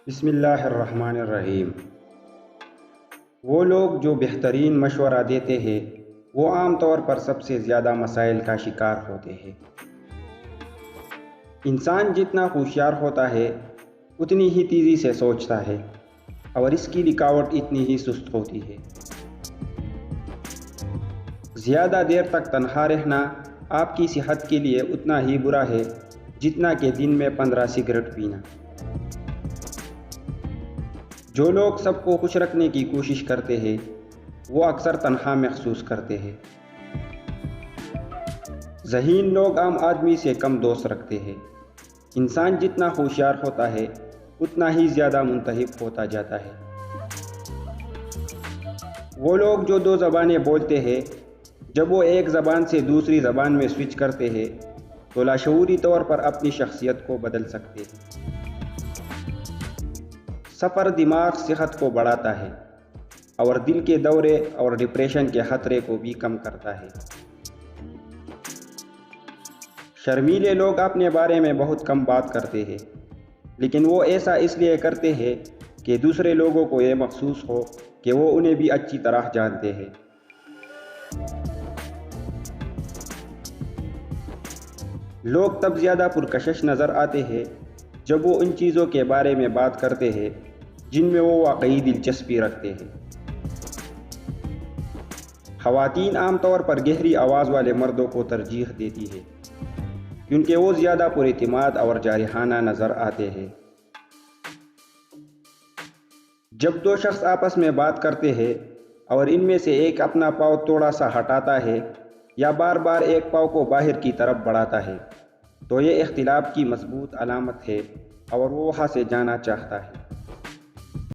بسم اللہ الرحمن الرحیم۔ وہ لوگ جو بہترین مشورہ دیتے ہیں وہ عام طور پر سب سے زیادہ مسائل کا شکار ہوتے ہیں۔ انسان جتنا ہوشیار ہوتا ہے اتنی ہی تیزی سے سوچتا ہے اور اس کی رکاوٹ اتنی ہی سست ہوتی ہے۔ زیادہ دیر تک تنہا رہنا آپ کی صحت کے لیے اتنا ہی برا ہے جتنا کہ دن میں 15 سگریٹ پینا۔ جو لوگ سب کو خوش رکھنے کی کوشش کرتے ہیں وہ اکثر تنہا محسوس کرتے ہیں۔ ذہین لوگ عام آدمی سے کم دوست رکھتے ہیں۔ انسان جتنا ہوشیار ہوتا ہے اتنا ہی زیادہ منتحب ہوتا جاتا ہے۔ وہ لوگ جو 2 زبانیں بولتے ہیں جب وہ ایک زبان سے دوسری زبان میں سوئچ کرتے ہیں تو لاشعوری طور پر اپنی شخصیت کو بدل سکتے ہیں۔ سفر دماغ صحت کو بڑھاتا ہے اور دل کے دورے اور ڈپریشن کے خطرے کو بھی کم کرتا ہے۔ شرمیلے لوگ اپنے بارے میں بہت کم بات کرتے ہیں لیکن وہ ایسا اس لیے کرتے ہیں کہ دوسرے لوگوں کو یہ محسوس ہو کہ وہ انہیں بھی اچھی طرح جانتے ہیں۔ لوگ تب زیادہ پرکشش نظر آتے ہیں جب وہ ان چیزوں کے بارے میں بات کرتے ہیں جن میں وہ واقعی دلچسپی رکھتے ہیں۔ خواتین عام طور پر گہری آواز والے مردوں کو ترجیح دیتی ہیں کیونکہ وہ زیادہ پراعتماد اور جارحانہ نظر آتے ہیں۔ جب 2 شخص آپس میں بات کرتے ہیں اور ان میں سے ایک اپنا پاؤں تھوڑا سا ہٹاتا ہے یا بار بار ایک پاؤں کو باہر کی طرف بڑھاتا ہے تو یہ اختلاف کی مضبوط علامت ہے اور وہ وہاں سے جانا چاہتا ہے۔